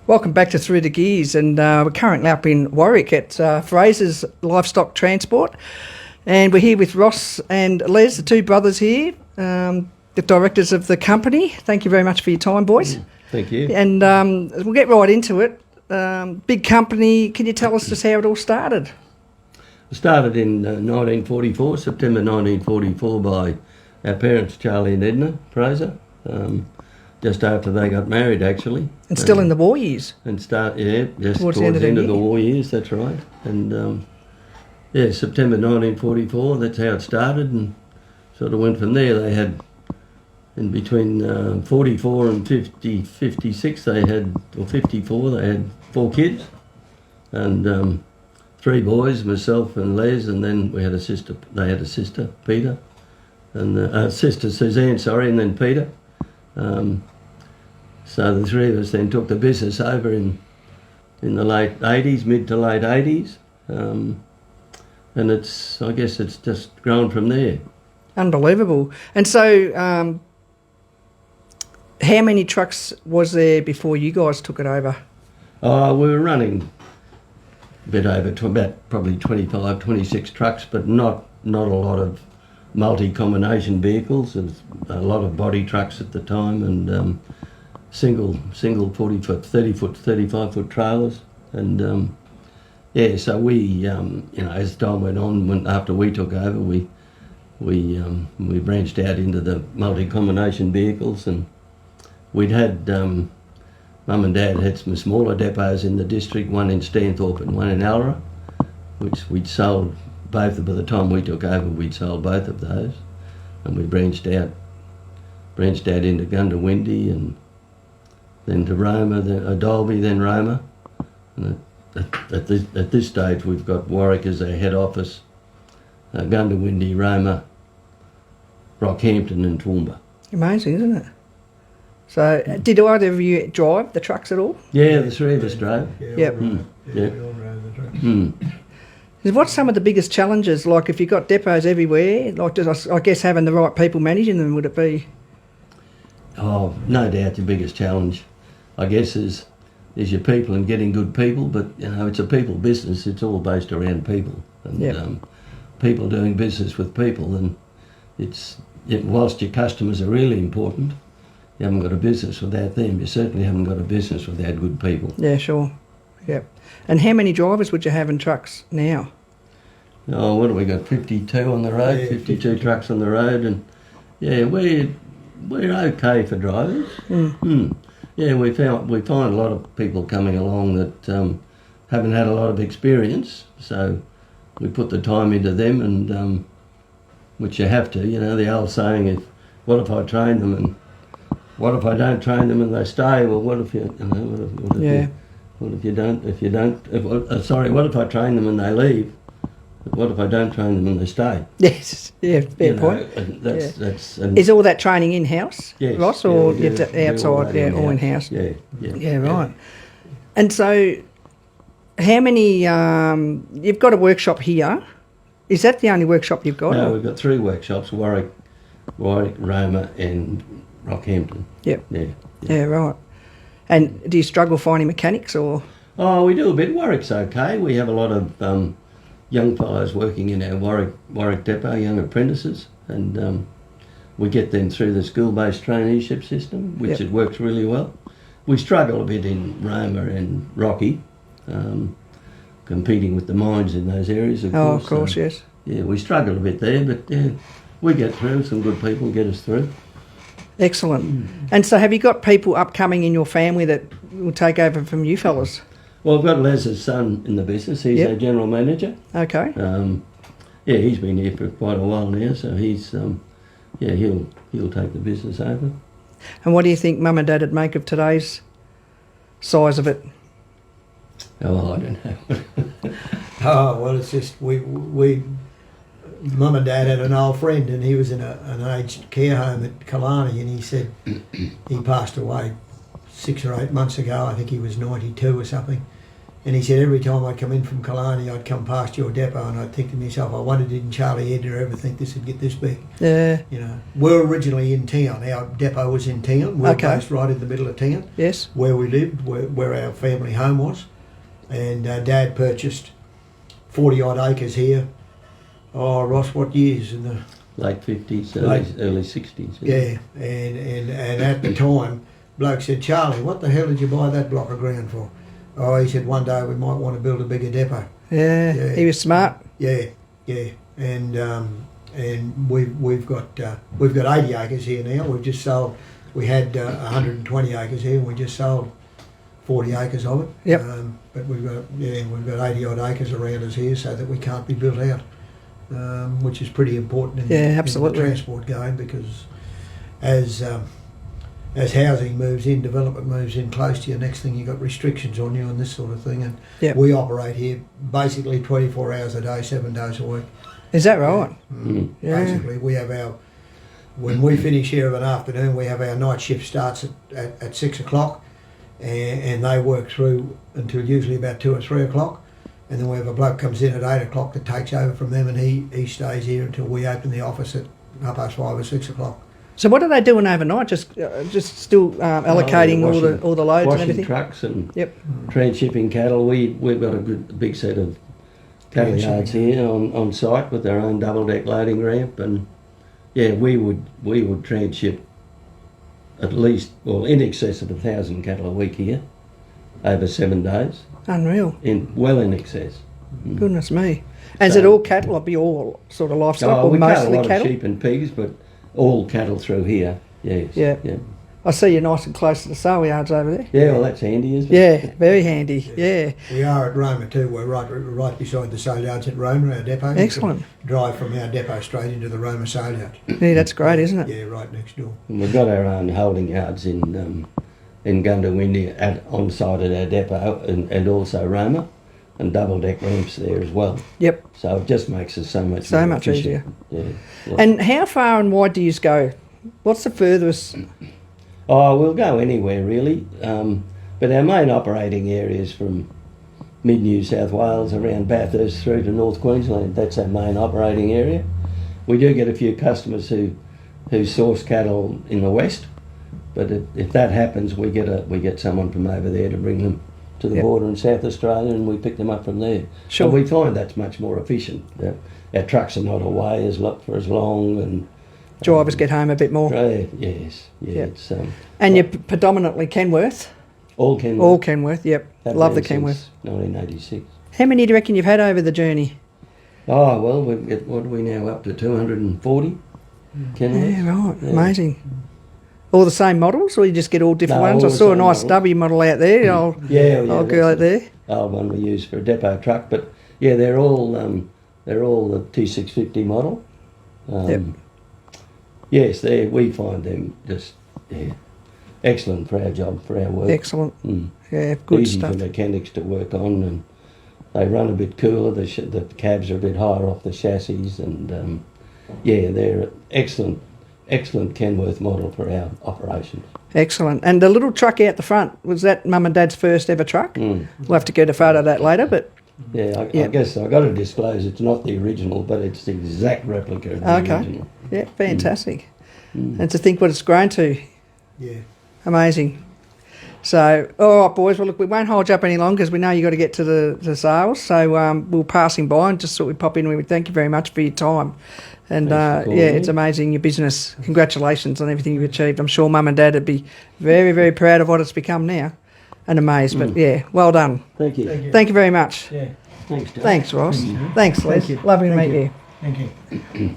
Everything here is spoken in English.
Welcome back to Through the Gears, and we're currently up in Warwick at Fraser's Livestock Transport, and we're here with Ross and Les, the two brothers here, the directors of the company. Thank you very much for your time, boys. Thank you. And we'll get right into it. Big company, can you tell us just how it all started? It started in 1944, September 1944, by our parents, Charlie and Edna Fraser, just after they got married, actually. And still in the war years? And just towards the end of the war years, that's right. And September 1944, that's how it started, and sort of went from there. They had, in between 44 and 56, they had, or 54, they had 4 kids, and 3 boys, myself and Les, and then we had a sister. They had a sister, Peter, and sister Suzanne, and then Peter. So the 3 of us then took the business over in the late 80s, mid to late 80s, and I guess it's just grown from there. Unbelievable. And so, how many trucks was there before you guys took it over? We were running a bit over to about probably 25, 26 trucks, but not a lot of multi-combination vehicles. There was a lot of body trucks at the time, and single 40-foot, 30-foot, 35-foot trailers. And so we, as time went on, after we took over, we branched out into the multi-combination vehicles, and we'd had Mum and Dad had some smaller depots in the district, one in Stanthorpe and one in Alra, which we'd sold both. By the time we took over, we'd sold both of those, and we branched out into Gundawindi, and then to Roma, then Dalby, then Roma. And at this stage, we've got Warwick as our head office, Gundawindi, Roma, Rockhampton, and Toowoomba. Amazing, isn't it? So, did either of you drive the trucks at all? Yeah, the 3 of us drove. Yep. We all drove the trucks. What's some of the biggest challenges? Like, if you've got depots everywhere, like, I guess having the right people managing them, would it be? Oh, no doubt the biggest challenge, I guess, is your people and getting good people. But it's a people business. It's all based around people, and people doing business with people. And whilst your customers are really important, you haven't got a business without them. You certainly haven't got a business without good people. Yeah, sure. Yep. And how many drivers would you have in trucks now? Oh, what have we got? 52 on the road. 52 trucks on the road, and we're okay for drivers. Yeah, we find a lot of people coming along that haven't had a lot of experience, so we put the time into them, and which you have to. The old saying is, "What if I train them, and what if I don't train them and they stay?" Well, what if you what if I train them and they leave? But what if I don't train them and they stay? Yes, yeah, fair point. Is all that training in-house, yes, Ross, or outside? All in-house. Yeah, right. And so, how many? You've got a workshop here. Is that the only workshop you've got? No, we've got 3 workshops: Warwick, Roma, and Rockhampton. Yep. Yeah, right. And do you struggle finding mechanics, or? Oh, we do a bit. Warwick's okay. We have a lot of young fellows working in our Warwick depot, young apprentices, and we get them through the school-based traineeship system, which it works really well. We struggle a bit in Roma and Rocky, competing with the mines in those areas, of course. Oh, of course, yes. Yeah, we struggle a bit there, but we get through. Some good people get us through. Excellent. And so have you got people upcoming in your family that will take over from you fellas? Well, I've got Les's son in the business. He's our general manager. Okay. He's been here for quite a while now, so he's he'll take the business over. And what do you think Mum and Dad would make of today's size of it? Oh, I don't know. Oh, well, it's just we Mum and Dad had an old friend, and he was in an aged care home at Killarney, and he said he passed away 6 or 8 months ago. I think he was 92 or something. And he said every time I'd come in from Killarney, I'd come past your depot, and I'd think to myself, I wonder, didn't Charlie Edgar ever think this would get this big? Yeah. You know, we're originally in town. Our depot was in town. We're Okay. based right in the middle of town, Yes. where we lived, where our family home was. And Dad purchased 40 odd acres here. Oh, Ross, what years? In the Late 50s, Late- early 60s. yeah, and at the time, bloke said, Charlie, what the hell did you buy that block of ground for? Oh, he said, one day we might want to build a bigger depot. Yeah. Yeah. He was smart. Yeah, and we've got 80 acres here now. We've just sold. We had 120 acres here, and we just sold 40 acres of it. Yep. But we've got 80 odd acres around us here, so that we can't be built out, which is pretty important in, Yeah, in the absolutely. transport game, because as housing moves in, development moves in close to you, next thing you've got restrictions on you and this sort of thing. And Yep. we operate here basically 24 hours a day, 7 days a week. Is that right? Mm. Yeah. Basically, we have when we finish here of an afternoon, we have our night shift starts at 6 o'clock, and they work through until usually about 2 or 3 o'clock. And then we have a bloke comes in at 8 o'clock that takes over from them, and he stays here until we open the office at 5:30 or 6 o'clock. So what are they doing overnight? Just still allocating washing- all the loads and Washing everything. trucks and Yep. transshipping cattle. We've got a big set of cattle Yeah, yards here on site with their own double deck loading ramp, and yeah, we would transship at least, well, in excess of 1,000 cattle a week here over 7 days, Unreal. in excess. Goodness me. And is So- it all cattle? It'd be all sort of livestock, or we cut a mostly lot cattle? of sheep and pigs, but all cattle through here. Yes. Yeah. Yeah. I see you're nice and close to the sale yards over there. Yeah. Well, that's handy, isn't it? Yeah, very handy. Yeah. We are at Roma too. We're right beside the sale yards at Roma, our depot. You can Excellent. drive from our depot straight into the Roma sale yard. Yeah, that's great, isn't it? Yeah, right next door. And we've got our own holding yards in Gundawindi on site at our depot, and also Roma, and double deck ramps there as well. Yep. So it just makes us so much So more much efficient. Yeah. Yeah. And how far and wide do you go? What's the furthest? Oh, we'll go anywhere really, but our main operating areas from mid New South Wales around Bathurst through to North Queensland. That's our main operating area. We do get a few customers who source cattle in the west, but if that happens, we get someone from over there to bring them to the Yep. border in South Australia, and we pick them up from there. Sure. And we find that's much more efficient. Our trucks are not away for as long, and Drivers get home a bit more. yes, yeah, Yep. it's And you're predominantly Kenworth? all Kenworth. All Kenworth, yep. Had Love the been Kenworth. since 1986. How many do you reckon you've had over the journey? Oh well, what are we now up to? 240 Kenworths. Yeah, right. Yeah. Amazing. All the same models, or you just get all different No, ones? all I the saw a same nice model. stubby model out there. I'll Yeah, go that's out there. the old one we use for a depot truck, but yeah, they're all the T650 model. Yep. Yes, we find them just excellent for our job, for our work. Excellent. Mm. Yeah, good Easy stuff. for mechanics to work on, and they run a bit cooler. The cabs are a bit higher off the chassis, and they're excellent Kenworth model for our operations. Excellent. And the little truck out the front, was that Mum and Dad's first ever truck? Mm. We'll have to get a photo of that later, but Yeah, I Yep. guess I've got to disclose it's not the original, but it's the exact replica of the Okay. original. yeah, fantastic. Mm. And to think what it's grown to. Yeah. Amazing. So, all right, boys. Well, look, we won't hold you up any longer because we know you've got to get to the sales. So we're passing by and just thought we'd pop in. We would thank you very much for your time. And Thanks for calling yeah, me. it's amazing, your business. Congratulations on everything you've achieved. I'm sure Mum and Dad would be very, very proud of what it's become now and amazed. But yeah, well done. Thank you. Thank you. Thank you very much. Yeah. Thanks, Dave. Thanks, Ross. Thanks, Les. Thank you. Lovely to Thank meet you. you. Thank you.